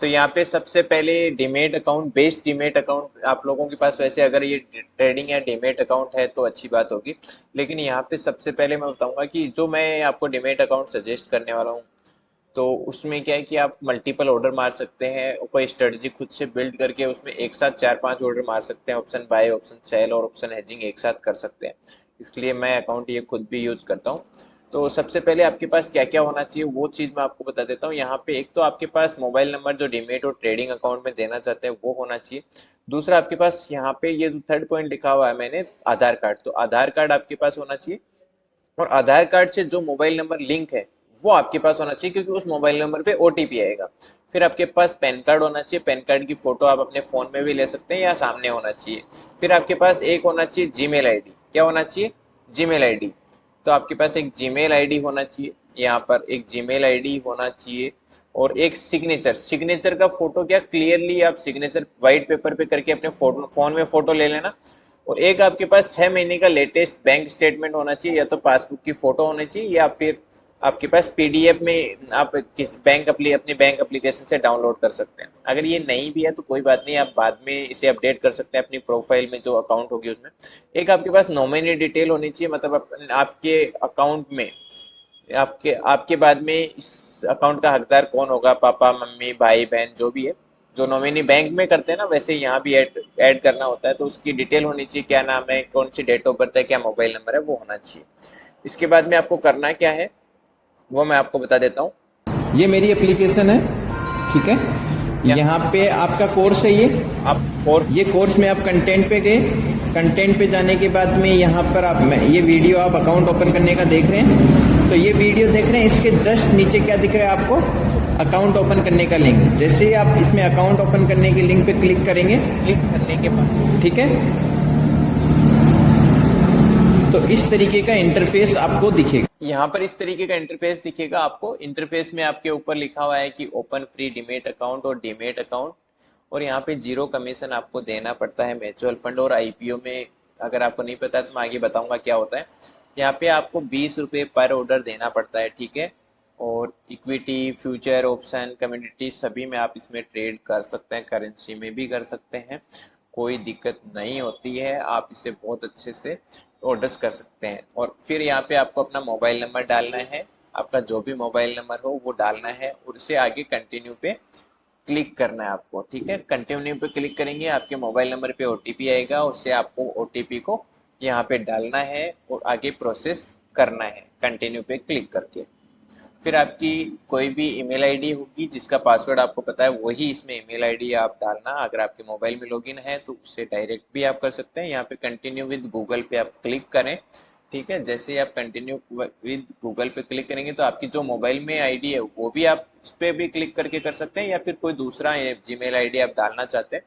तो यहाँ पे सबसे पहले demat account, best demat account आप लोगों के पास, वैसे अगर ये ट्रेडिंग या डीमेट अकाउंट है तो अच्छी बात होगी, लेकिन यहाँ पे सबसे पहले मैं बताऊंगा कि जो मैं आपको डीमेट अकाउंट सजेस्ट करने वाला हूँ, तो उसमें क्या है कि आप मल्टीपल ऑर्डर मार सकते हैं, कोई स्ट्रेटजी खुद से बिल्ड करके उसमें एक साथ 4-5 ऑर्डर मार सकते हैं, ऑप्शन बाय, ऑप्शन सेल और ऑप्शन हेजिंग एक साथ कर सकते हैं। इसलिए मैं अकाउंट ये खुद भी यूज करता हूँ। तो सबसे पहले आपके पास क्या क्या होना चाहिए वो चीज़ मैं आपको बता देता हूँ। यहाँ पे एक तो आपके पास मोबाइल नंबर जो डीमेट और ट्रेडिंग अकाउंट में देना चाहते हैं वो होना चाहिए। दूसरा आपके पास यहाँ पे ये जो थर्ड पॉइंट लिखा हुआ है मैंने, आधार कार्ड, तो आधार कार्ड आपके पास होना चाहिए। और आधार कार्ड से जो मोबाइल नंबर लिंक है वो आपके पास होना चाहिए, क्योंकि उस मोबाइल नंबर पे ओटीपी आएगा। फिर आपके पास पैन कार्ड होना चाहिए, पैन कार्ड की फोटो आप अपने फोन में भी ले सकते हैं या सामने होना चाहिए। फिर आपके पास एक होना चाहिए जीमेल आईडी। क्या होना चाहिए? Gmail ID. तो आपके पास एक जीमेल आईडी होना चाहिए, यहाँ पर एक जीमेल आईडी होना चाहिए। और एक सिग्नेचर, सिग्नेचर का फोटो क्या, क्लियरली आप सिग्नेचर व्हाइट पेपर पे करके अपने फोटो फोन में फोटो ले लेना। और एक आपके पास 6 महीने का लेटेस्ट बैंक स्टेटमेंट होना चाहिए, या तो पासबुक की फोटो होनी चाहिए या फिर आपके पास पीडीएफ में आप किस अपनी बैंक एप्लीकेशन से डाउनलोड कर सकते हैं। अगर ये नहीं भी है तो कोई बात नहीं, आप बाद में इसे अपडेट कर सकते हैं अपनी प्रोफाइल में जो अकाउंट होगी उसमें। एक आपके पास नॉमिनी डिटेल होनी चाहिए, मतलब आपके अकाउंट में आपके आपके बाद में इस अकाउंट का हकदार कौन होगा, पापा मम्मी भाई बहन जो भी है। जो नॉमिनी बैंक में करते हैं ना, वैसे यहाँ भी ऐड करना होता है, तो उसकी डिटेल होनी चाहिए, क्या नाम है, कौन सी डेट ऑफ बर्थ है, क्या मोबाइल नंबर है, वो होना चाहिए। इसके बाद में आपको करना क्या है वो मैं आपको बता देता हूँ। ये मेरी एप्लीकेशन है, ठीक है। यहाँ पे आपका कोर्स है, ये आप कोर्स, ये कोर्स में आप कंटेंट पे गए, कंटेंट पे जाने के बाद में यहाँ पर आप ये वीडियो आप अकाउंट ओपन करने का देख रहे हैं, तो ये वीडियो देख रहे हैं, इसके जस्ट नीचे क्या दिख रहा है आपको, अकाउंट ओपन करने का लिंक। जैसे ही आप इसमें अकाउंट ओपन करने के लिंक पे क्लिक करेंगे, क्लिक करने के बाद ठीक है, तो इस तरीके का इंटरफेस आपको दिखेगा। यहाँ पर इस तरीके का इंटरफेस दिखेगा आपको। इंटरफेस में आपके ऊपर लिखा हुआ है कि ओपन फ्री डीमेट अकाउंट और डीमेट अकाउंट, और यहाँ पे 0 कमीशन आपको देना पड़ता है म्यूचुअल फंड और आईपीओ में। अगर आपको नहीं पता है तो मैं आगे बताऊंगा क्या होता है। यहाँ पे आपको 20 रुपये पर ऑर्डर देना पड़ता है, ठीक है। और इक्विटी, फ्यूचर, ऑप्शन, कम्युनिटी सभी में आप इसमें ट्रेड कर सकते हैं, करेंसी में भी कर सकते हैं, कोई दिक्कत नहीं होती है। आप इसे बहुत अच्छे से ऑर्डर्स कर सकते हैं। और फिर यहाँ पे आपको अपना मोबाइल नंबर डालना है, आपका जो भी मोबाइल नंबर हो वो डालना है, और उससे आगे कंटिन्यू पे क्लिक करना है आपको, ठीक है। कंटिन्यू पे क्लिक करेंगे, आपके मोबाइल नंबर पे ओटीपी आएगा, उससे आपको ओटीपी को यहाँ पे डालना है और आगे प्रोसेस करना है कंटिन्यू पे क्लिक करके। फिर आपकी कोई भी ईमेल आईडी होगी जिसका पासवर्ड आपको पता है, वही इसमें ईमेल आईडी आप डालना। अगर आपके मोबाइल में लॉगिन है तो उससे डायरेक्ट भी आप कर सकते हैं। यहाँ पे कंटिन्यू विद गूगल पे आप क्लिक करें, ठीक है। जैसे ही आप कंटिन्यू विद गूगल पे क्लिक करेंगे तो आपकी जो मोबाइल में आईडी है वो भी आप उस पर भी क्लिक करके कर सकते हैं, या फिर कोई दूसरा जीमेल आईडी आप डालना चाहते हैं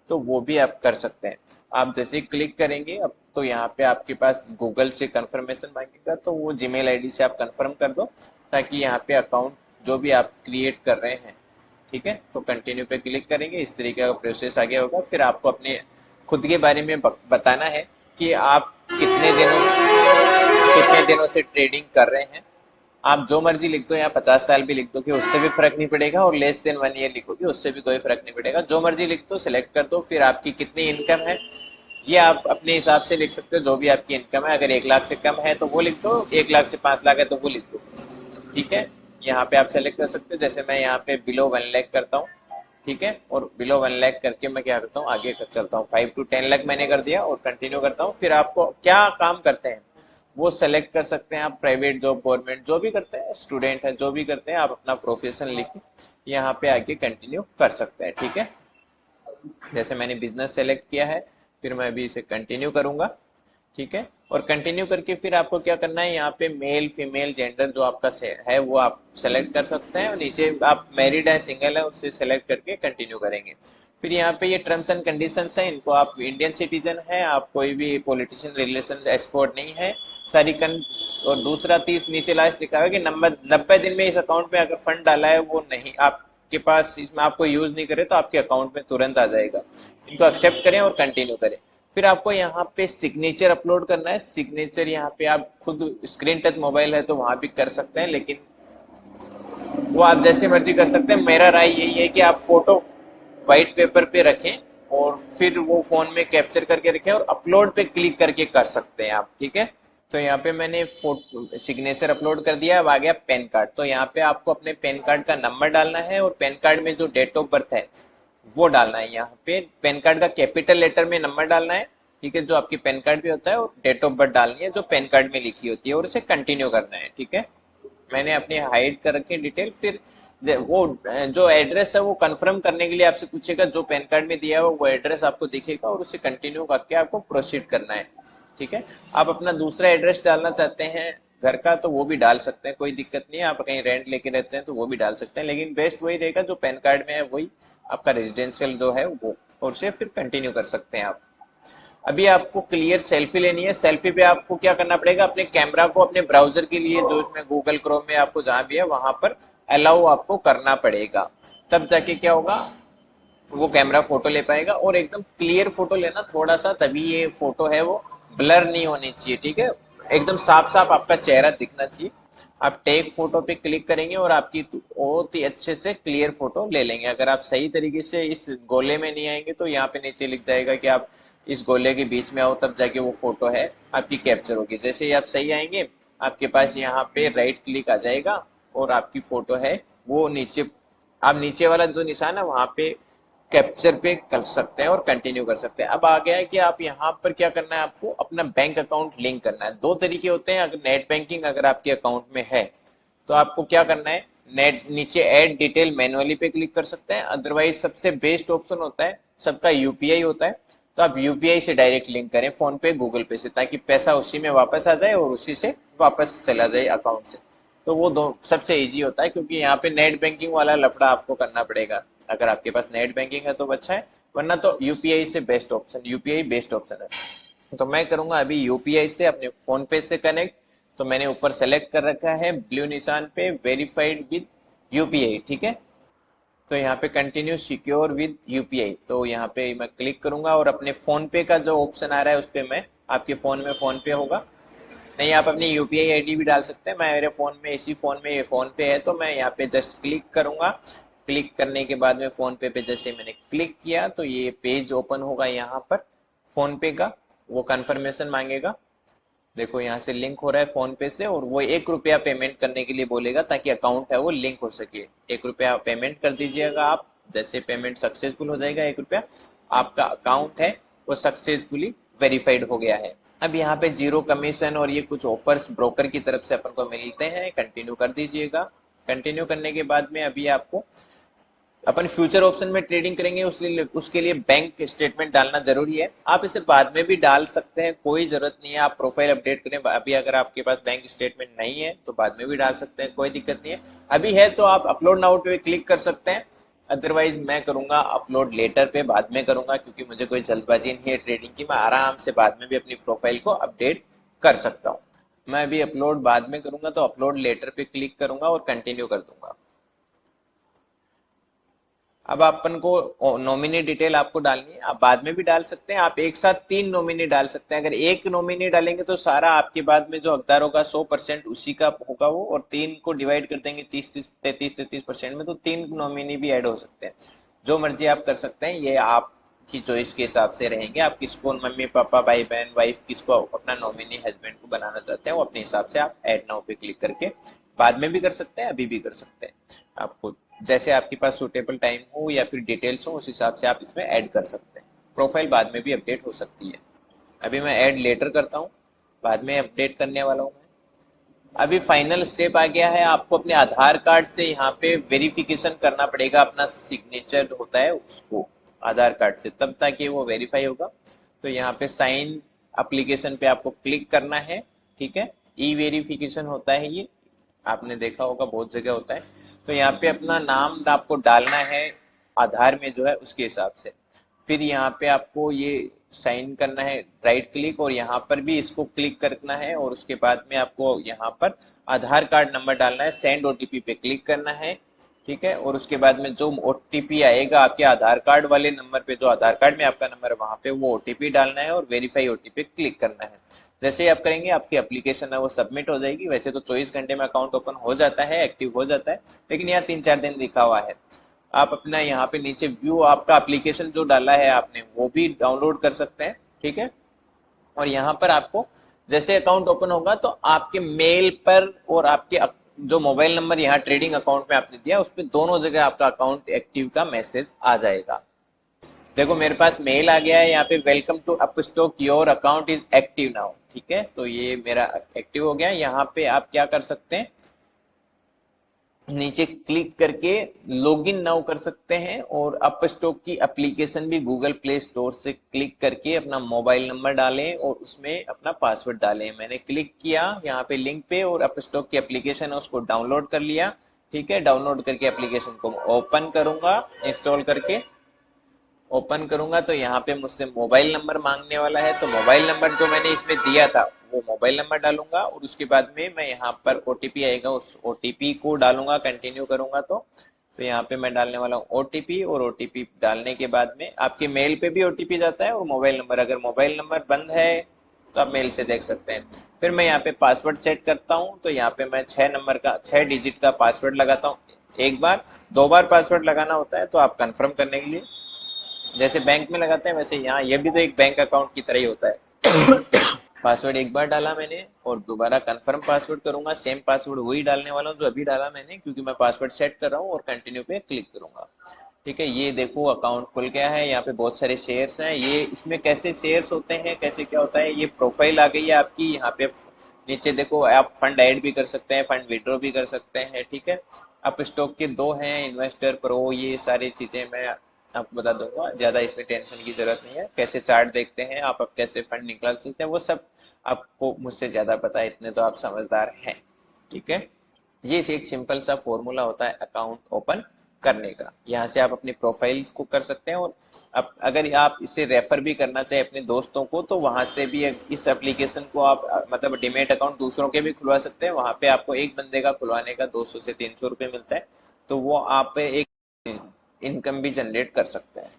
तो वो भी आप कर सकते हैं। आप जैसे ही क्लिक करेंगे अब तो यहाँ पे आपके पास गूगल से कंफर्मेशन मांगेगा, तो वो जीमेल आईडी से आप कंफर्म कर दो, ताकि यहाँ पे अकाउंट जो भी आप क्रिएट कर रहे हैं, ठीक है। तो कंटिन्यू पे क्लिक करेंगे, इस तरीके का प्रोसेस आगे होगा। फिर आपको अपने खुद के बारे में बताना है कि आप कितने दिनों से ट्रेडिंग कर रहे हैं। आप जो मर्जी लिख दो, या 50 साल भी लिख दो कि उससे भी फर्क नहीं पड़ेगा, और लेस देन 1 ईयर लिखोगे उससे भी कोई फर्क नहीं पड़ेगा। जो मर्जी लिख दो, सिलेक्ट कर दो। फिर आपकी कितनी इनकम है ये आप अपने हिसाब से लिख सकते हो, जो भी आपकी इनकम है। अगर 1 लाख से कम है तो वो लिख दो, 1 लाख से 5 लाख है तो वो लिख दो, ठीक है। यहाँ पे आप सेलेक्ट कर सकते हैं, जैसे मैं यहाँ पे बिलो 1 लाख करता हूँ, ठीक है। और बिलो 1 लाख करके मैं क्या करता हूँ, आगे चलता हूँ, 5 to 10 लाख मैंने कर दिया और कंटिन्यू करता हूँ। फिर आपको क्या काम करते हैं वो सेलेक्ट कर सकते हैं आप, प्राइवेट जॉब, गवर्नमेंट, जो भी करते हैं, स्टूडेंट है, जो भी करते हैं, आप अपना प्रोफेशन लिख के यहाँ पे आगे कंटिन्यू कर सकते हैं, ठीक है। जैसे मैंने बिजनेस सेलेक्ट किया है, फिर मैं अभी इसे कंटिन्यू करूंगा, ठीक है। और कंटिन्यू करके फिर आपको क्या करना है, यहाँ पे मेल फीमेल जेंडर जो आपका है वो आप सेलेक्ट कर सकते हैं, और नीचे आप मैरिड है सिंगल है उससे सेलेक्ट करके कंटिन्यू करेंगे। फिर यहाँ पे ये टर्म्स एंड कंडीशंस हैं, इनको आप इंडियन सिटीजन है, आप कोई भी पॉलिटिशियन रिलेशन एक्सपोर्ट नहीं है, सारी और दूसरा 30 नीचे लास्ट लिखा है कि 90 दिन में इस अकाउंट में अगर फंड डाला है वो नहीं आपके पास, इसमें आपको यूज नहीं करे तो आपके अकाउंट में तुरंत आ जाएगा। इनको एक्सेप्ट करें और कंटिन्यू करें। फिर आपको यहाँ पे सिग्नेचर अपलोड करना है। सिग्नेचर यहाँ पे आप खुद, स्क्रीन टच मोबाइल है तो वहां भी कर सकते हैं, लेकिन वो आप जैसे मर्जी कर सकते हैं। मेरा राय यही है कि आप फोटो व्हाइट पेपर पे रखें और फिर वो फोन में कैप्चर करके रखें और अपलोड पे क्लिक करके कर सकते हैं आप, ठीक है। तो यहाँ पे मैंने फोटो सिग्नेचर अपलोड कर दिया। अब आ गया पैन कार्ड। तो यहाँ पे आपको अपने पैन कार्ड का नंबर डालना है और पैन कार्ड में जो डेट ऑफ बर्थ है वो डालना है। यहाँ पे पैन कार्ड का कैपिटल लेटर में नंबर डालना है, ठीक है, जो आपकी पैन कार्ड पे होता है, और डेट ऑफ बर्थ डालनी है जो पैन कार्ड में लिखी होती है, और उसे कंटिन्यू करना है, ठीक है। मैंने अपनी हाइड कर रखी डिटेल। फिर वो जो एड्रेस है वो कंफर्म करने के लिए आपसे पूछेगा, जो पैन कार्ड में दिया है वो एड्रेस आपको दिखेगा और उसे कंटिन्यू करके आपको प्रोसीड करना है, ठीक है। आप अपना दूसरा एड्रेस डालना चाहते हैं घर का तो वो भी डाल सकते हैं, कोई दिक्कत नहीं है। आप कहीं रेंट लेके रहते हैं तो वो भी डाल सकते हैं, लेकिन बेस्ट वही रहेगा जो पैन कार्ड में है वही आपका रेजिडेंशियल जो है वो, और उसे फिर कंटिन्यू कर सकते हैं आप। अभी आपको क्लियर सेल्फी लेनी है। सेल्फी पे आपको क्या करना पड़ेगा, अपने कैमरा को अपने ब्राउजर के लिए जो इसमें गूगल क्रोम में आपको जहां भी है वहां पर अलाउ आपको करना पड़ेगा, तब जाके क्या होगा, वो कैमरा फोटो ले पाएगा। और एकदम क्लियर फोटो लेना थोड़ा सा, तभी ये फोटो है वो ब्लर नहीं होनी चाहिए, ठीक है। एकदम साफ साफ आपका चेहरा दिखना चाहिए। आप टेक फोटो पे क्लिक करेंगे और आपकी बहुत ही अच्छे से क्लियर फोटो ले लेंगे। अगर आप सही तरीके से इस गोले में नहीं आएंगे तो यहाँ पे नीचे लिख जाएगा कि आप इस गोले के बीच में आओ, तब जाके वो फोटो है आपकी कैप्चर होगी। जैसे ही आप सही आएंगे आपके पास यहाँ पे राइट क्लिक आ जाएगा और आपकी फोटो है वो नीचे, आप नीचे वाला जो निशान है वहां पे कैप्चर पे कर सकते हैं और कंटिन्यू कर सकते हैं। अब आ गया है कि आप यहाँ पर क्या करना है, आपको अपना बैंक अकाउंट लिंक करना है। दो तरीके होते हैं, अगर नेट बैंकिंग अगर आपके अकाउंट में है तो आपको क्या करना है, नेट नीचे ऐड डिटेल मैनुअली पे क्लिक कर सकते हैं। अदरवाइज सबसे बेस्ट ऑप्शन होता है, सबका यूपीआई होता है, तो आप यूपीआई से डायरेक्ट लिंक करें फोन पे गूगल पे से, ताकि पैसा उसी में वापस आ जाए और उसी से वापस चला जाए अकाउंट से। तो वो दो सबसे इजी होता है, क्योंकि यहाँ पे नेट बैंकिंग वाला लफड़ा आपको करना पड़ेगा। अगर आपके पास नेट बैंकिंग है तो अच्छा है, वरना तो यूपीआई से best option, UPI best option है। तो मैं करूंगा अभी यूपीआई से अपने फोन पे से कनेक्ट। तो मैंने ऊपर सेलेक्ट कर रखा है ब्लू निशान पे वेरीफाइड विद यूपीआई, ठीक है। तो यहाँ पे कंटिन्यू सिक्योर विद यूपीआई, तो यहाँ पे मैं क्लिक करूंगा और अपने फोन पे का जो ऑप्शन आ रहा है उस पर मैं, आपके फोन में फोन पे होगा, नहीं आप अपनी यूपीआई आईडी भी डाल सकते हैं। मैं मेरे फोन में, इसी फोन में ये फोन पे है, तो मैं यहाँ पे जस्ट क्लिक करूंगा। क्लिक करने के बाद में फोन पे जैसे मैंने क्लिक किया तो ये पेज ओपन होगा यहाँ पर फोन पे का। वो कंफर्मेशन मांगेगा, देखो यहाँ से लिंक हो रहा है फोन पे से, और वो 1 रुपया पेमेंट करने के लिए बोलेगा ताकि अकाउंट है वो लिंक हो सके। 1 रुपया पेमेंट कर दीजिएगा आप। जैसे पेमेंट सक्सेसफुल हो जाएगा 1 रुपया, आपका अकाउंट है वो सक्सेसफुली वेरीफाइड हो गया है। अब यहाँ पे 0 कमीशन और ये कुछ ऑफर्स ब्रोकर की तरफ से अपन को मिलते हैं, कंटिन्यू कर दीजिएगा। कंटिन्यू करने के बाद में अभी आपको अपन फ्यूचर ऑप्शन में ट्रेडिंग करेंगे, उसके लिए बैंक स्टेटमेंट डालना जरूरी है। आप इसे बाद में भी डाल सकते हैं, कोई जरूरत नहीं है। आप प्रोफाइल अपडेट करें, अभी अगर आपके पास बैंक स्टेटमेंट नहीं है तो बाद में भी डाल सकते हैं, कोई दिक्कत नहीं है। अभी है तो आप अपलोड नाउ पे क्लिक कर सकते हैं, अदरवाइज मैं करूंगा अपलोड लेटर पे, बाद में करूंगा, क्योंकि मुझे कोई जल्दबाजी नहीं है ट्रेडिंग की। मैं आराम से बाद में भी अपनी प्रोफाइल को अपडेट कर सकता हूँ। मैं अभी अपलोड बाद में करूंगा, तो अपलोड लेटर पे क्लिक करूंगा और कंटिन्यू कर दूंगा। अब अपन को नॉमिनी डिटेल आपको डालनी है, आप बाद में भी डाल सकते हैं। आप एक साथ 3 नॉमिनी डाल सकते हैं। अगर एक नॉमिनी डालेंगे तो सारा आपके बाद में जो हकदार होगा 100% उसी का होगा वो, और 3 को डिवाइड कर देंगे 33% में, तो 3 नॉमिनी भी ऐड हो सकते हैं। जो मर्जी आप कर सकते हैं, ये आपकी चॉइस के हिसाब से रहेंगे। आप किसको, मम्मी पापा भाई बहन वाइफ, किसको अपना नॉमिनी हस्बैंड को बनाना चाहते हैं वो अपने हिसाब से आप ऐड नाउ पे क्लिक करके बाद में भी कर सकते हैं, अभी भी कर सकते हैं। आपको जैसे आपके पास सूटेबल टाइम हो या फिर डिटेल्स हो उस हिसाब से आप इसमें ऐड कर सकते हैं। प्रोफाइल बाद में भी अपडेट हो सकती है। अभी मैं ऐड लेटर करता हूँ, बाद में अपडेट करने वाला हूँ मैं। अभी फाइनल स्टेप आ गया है, आपको अपने आधार कार्ड से यहाँ पे वेरिफिकेशन करना पड़ेगा। अपना सिग्नेचर होता है उसको आधार कार्ड से, तब तक ये वो वेरीफाई होगा। तो यहाँ पे साइन एप्लीकेशन पे आपको क्लिक करना है, ठीक है। ई वेरिफिकेशन होता है ये, आपने देखा होगा बहुत जगह होता है। तो यहाँ पे अपना नाम आपको डालना है आधार में जो है उसके हिसाब से। फिर यहाँ पे आपको ये साइन करना है, राइट क्लिक, और यहाँ पर भी इसको क्लिक करना है, और उसके बाद में आपको यहाँ पर आधार कार्ड नंबर डालना है। सेंड ओटीपी पे क्लिक करना है, ठीक है। और उसके बाद में जो ओटीपी आएगा आपके आधार कार्ड वाले नंबर पे, जो आधार कार्ड में आपका नंबर है वहां पे वो ओटीपी डालना है और वेरीफाई ओटीपी क्लिक करना है। जैसे ही आप करेंगे आपकी एप्लीकेशन है वो सबमिट हो जाएगी। वैसे तो 24 घंटे में अकाउंट ओपन हो जाता है, एक्टिव हो जाता है, लेकिन यहाँ 3-4 दिन लिखा हुआ है। आप अपना यहाँ पे नीचे व्यू आपका एप्लीकेशन जो डाला है आपने वो भी डाउनलोड कर सकते हैं, ठीक है। और यहाँ पर आपको जैसे अकाउंट ओपन होगा तो आपके मेल पर और आपके जो मोबाइल नंबर यहाँ ट्रेडिंग अकाउंट में आपने दिया उस पर दोनों जगह आपका अकाउंट एक्टिव का मैसेज आ जाएगा। देखो मेरे पास मेल आ गया है यहाँ पे, welcome to Upstox, your account is active now, ठीक है। तो ये मेरा एक्टिव हो गया। यहाँ पे आप क्या कर सकते हैं, नीचे क्लिक करके लॉगिन नाउ कर सकते हैं और अपस्टॉक की एप्लीकेशन भी गूगल प्ले स्टोर से क्लिक करके अपना मोबाइल नंबर डालें और उसमें अपना पासवर्ड डालें। मैंने क्लिक किया यहाँ पे लिंक पे और अपस्टॉक की एप्लीकेशन है उसको डाउनलोड कर लिया, ठीक है। डाउनलोड करके एप्लीकेशन को ओपन करूंगा, इंस्टॉल करके ओपन करूंगा तो यहाँ पे मुझसे मोबाइल नंबर मांगने वाला है। तो मोबाइल नंबर जो मैंने इसमें दिया था वो मोबाइल नंबर डालूंगा और उसके बाद में मैं यहाँ पर ओटीपी आएगा उस ओटीपी को डालूंगा, कंटिन्यू करूंगा तो यहाँ पे मैं डालने वाला हूँ ओटीपी। और ओटीपी डालने के बाद में आपके मेल पे भी ओटीपी जाता है और मोबाइल नंबर, अगर मोबाइल नंबर बंद है तो आप मेल से देख सकते हैं। फिर मैं यहाँ पे पासवर्ड सेट करता हूँ, तो यहाँ पे मैं 6 डिजिट का पासवर्ड लगाता हूँ। एक बार 2 बार पासवर्ड लगाना होता है, तो आप कंफर्म करने के लिए जैसे बैंक में लगाते हैं वैसे यहाँ ये भी तो एक बैंक अकाउंट की तरह ही होता है। पासवर्ड एक बार डाला मैंने और दोबारा कंफर्म पासवर्ड करूंगा, सेम पासवर्ड वही डालने वाला हूँ जो अभी डाला मैंने, क्योंकि मैं पासवर्ड सेट कर रहा हूँ और कंटिन्यू पे क्लिक करूंगा, ठीक है। ये देखो अकाउंट खुल गया है। यहाँ पे बहुत सारे शेयर्स हैं। ये इसमें कैसे शेयर्स होते हैं, कैसे क्या होता है, ये प्रोफाइल आ गई है आपकी। यहाँ पे नीचे देखो आप फंड ऐड भी कर सकते हैं, फंड विड्रॉ भी कर सकते हैं, ठीक है। अब स्टॉक के 2 हैं, इन्वेस्टर प्रो, ये सारी चीजें मैं आपको बता दूंगा, ज्यादा इसमें टेंशन की जरूरत नहीं है। कैसे चार्ट देखते हैं आप, अब कैसे फंड निकाल सकते हैं वो सब आपको मुझसे ज्यादा पता है, इतने तो आप समझदार हैं, ठीक है। ये एक सिंपल सा फॉर्मूला होता है अकाउंट ओपन करने का। यहाँ से आप अपनी प्रोफाइल को कर सकते हैं और अब अगर आप इसे रेफर भी करना चाहे अपने दोस्तों को तो वहां से भी इस एप्लीकेशन को आप मतलब डीमेट अकाउंट दूसरों के भी खुलवा सकते हैं। वहां पे आपको एक बंदे का खुलवाने का 200 से 300 रुपये मिलता है, तो वो आप एक इनकम भी जनरेट कर सकते हैं।